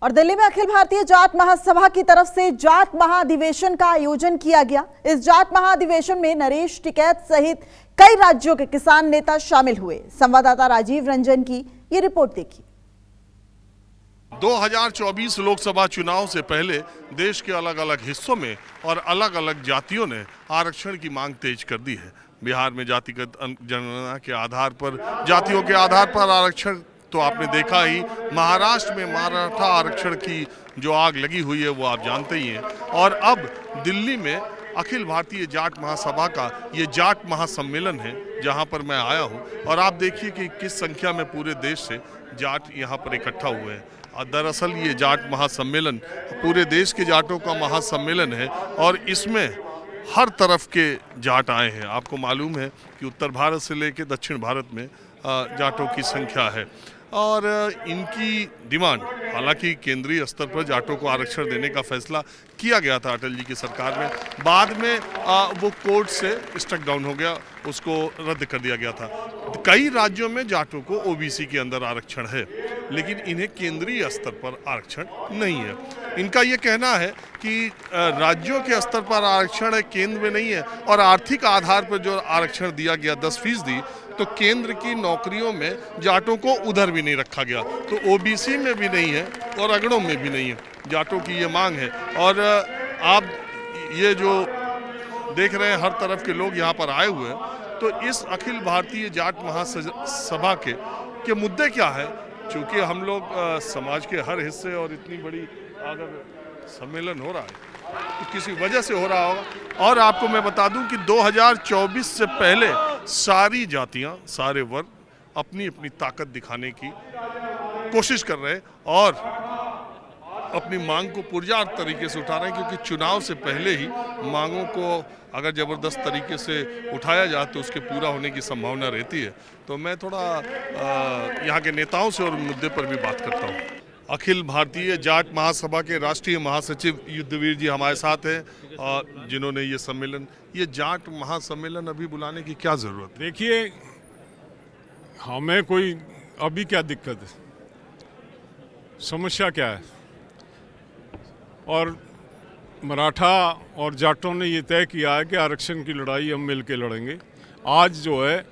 और दिल्ली में अखिल भारतीय जाट महासभा की तरफ से जाट महाधिवेशन का आयोजन किया गया। इस जाट महाधिवेशन में नरेश टिकैत सहित कई राज्यों के किसान नेता शामिल हुए। संवाददाता राजीव रंजन की ये रिपोर्ट देखिए। 2024 लोकसभा चुनाव से पहले देश के अलग अलग हिस्सों में और अलग अलग जातियों ने आरक्षण की मांग तेज कर दी है। बिहार में जातिगत जनगणना के आधार पर जातियों के आधार पर आरक्षण तो आपने देखा ही। महाराष्ट्र में मराठा आरक्षण की जो आग लगी हुई है वो आप जानते ही हैं। और अब दिल्ली में अखिल भारतीय जाट महासभा का ये जाट महासम्मेलन है जहां पर मैं आया हूं। और आप देखिए कि किस संख्या में पूरे देश से जाट यहां पर इकट्ठा हुए हैं। दरअसल ये जाट महासम्मेलन पूरे देश के जाटों का महासम्मेलन है और इसमें हर तरफ के जाट आए हैं। आपको मालूम है कि उत्तर भारत से लेकर दक्षिण भारत में जाटों की संख्या है और इनकी डिमांड, हालांकि केंद्रीय स्तर पर जाटों को आरक्षण देने का फैसला किया गया था अटल जी की सरकार में, बाद में वो कोर्ट से स्ट्रक डाउन हो गया, उसको रद्द कर दिया गया था। कई राज्यों में जाटों को ओबीसी के अंदर आरक्षण है लेकिन इन्हें केंद्रीय स्तर पर आरक्षण नहीं है। इनका ये कहना है कि राज्यों के स्तर पर आरक्षण है, केंद्र में नहीं है। और आर्थिक आधार पर जो आरक्षण दिया गया 10%, तो केंद्र की नौकरियों में जाटों को उधर भी नहीं रखा गया, तो ओबीसी में भी नहीं है और अगड़ों में भी नहीं है। जाटों की ये मांग है और आप ये जो देख रहे हैं हर तरफ के लोग यहाँ पर आए हुए हैं। तो इस अखिल भारतीय जाट महासभा के मुद्दे क्या है? चूँकि हम लोग समाज के हर हिस्से और इतनी बड़ी अगर सम्मेलन हो रहा है तो किसी वजह से हो रहा होगा। और आपको मैं बता दूं कि 2024 से पहले सारी जातियां, सारे वर्ग अपनी अपनी ताकत दिखाने की कोशिश कर रहे हैं और अपनी मांग को पुरजार तरीके से उठा रहे हैं, क्योंकि चुनाव से पहले ही मांगों को अगर ज़बरदस्त तरीके से उठाया जाए तो उसके पूरा होने की संभावना रहती है। तो मैं थोड़ा यहाँ के नेताओं से और मुद्दे पर भी बात करता हूँ। अखिल भारतीय जाट महासभा के राष्ट्रीय महासचिव युद्धवीर जी हमारे साथ हैं और जिन्होंने ये जाट महासम्मेलन अभी बुलाने की क्या ज़रूरत है? देखिए, हमें कोई अभी क्या दिक्कत है, समस्या क्या है? और मराठा और जाटों ने ये तय किया है कि आरक्षण की लड़ाई हम मिल के लड़ेंगे। आज जो है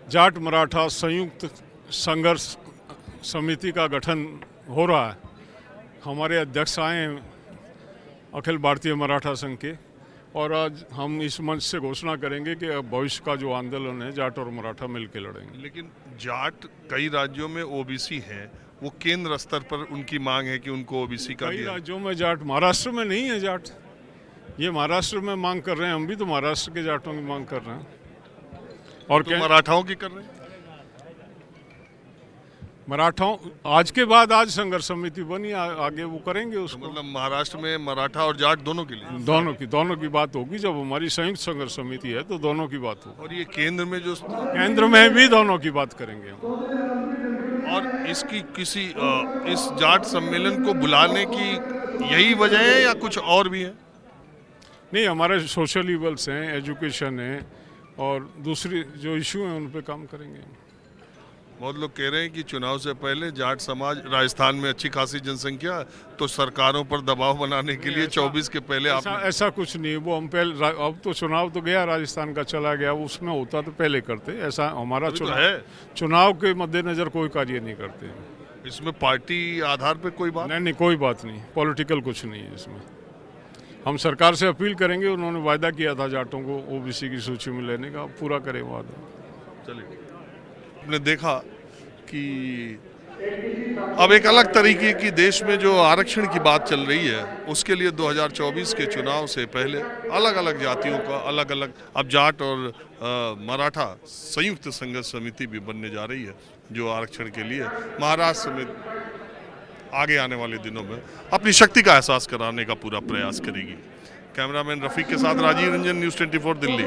जाट मराठा संयुक्त संघर्ष समिति का गठन हो रहा है। हमारे अध्यक्ष आए हैं अखिल भारतीय मराठा संघ के, और आज हम इस मंच से घोषणा करेंगे कि भविष्य का जो आंदोलन है जाट और मराठा मिल के लड़ेंगे। लेकिन जाट कई राज्यों में ओबीसी हैं, वो केंद्र स्तर पर उनकी मांग है कि उनको ओबीसी का कई राज्यों में जाट, महाराष्ट्र में नहीं है जाट, ये महाराष्ट्र में मांग कर रहे हैं। हम भी तो महाराष्ट्र के जाटों की मांग कर रहे हैं। और तो मराठाओं की कर रहे हैं? मराठाओं आज के बाद आज संघर्ष समिति बनी, आगे वो करेंगे उसको। तो मतलब महाराष्ट्र में मराठा और जाट दोनों के लिए दोनों की बात होगी। जब हमारी संयुक्त संघर्ष समिति है तो दोनों की बात होगी। और ये केंद्र में जो केंद्र में भी दोनों की बात करेंगे हम। और इसकी किसी इस जाट सम्मेलन को बुलाने की यही वजह है या कुछ और भी है? नहीं, हमारे सोशल इवल्स हैं, एजुकेशन है और दूसरी जो इशू हैं उन पे काम करेंगे। बहुत लोग कह रहे हैं कि चुनाव से पहले जाट समाज, राजस्थान में अच्छी खासी जनसंख्या है, तो सरकारों पर दबाव बनाने के लिए 24 के पहले ऐसा कुछ नहीं। वो हम पहले, अब तो चुनाव तो गया, राजस्थान का चला गया, उसमें होता तो पहले करते। ऐसा हमारा चुनाव के मद्देनजर कोई कार्य नहीं करते। इसमें पार्टी आधार पर कोई बात नहीं, कोई बात नहीं, पॉलिटिकल कुछ नहीं है इसमें। हम सरकार से अपील करेंगे, उन्होंने वायदा किया था जाटों को ओबीसी की सूची में लेने का, पूरा करें वादा। चलिए, आपने देखा कि अब एक अलग तरीके की देश में जो आरक्षण की बात चल रही है, उसके लिए 2024 के चुनाव से पहले अलग अलग जातियों का अलग अलग, अब जाट और मराठा संयुक्त संघर्ष समिति भी बनने जा रही है जो आरक्षण के लिए महाराष्ट्र में आगे आने वाले दिनों में अपनी शक्ति का एहसास कराने का पूरा प्रयास करेगी। कैमरामैन रफीक के साथ राजीव रंजन, न्यूज़ 24 दिल्ली।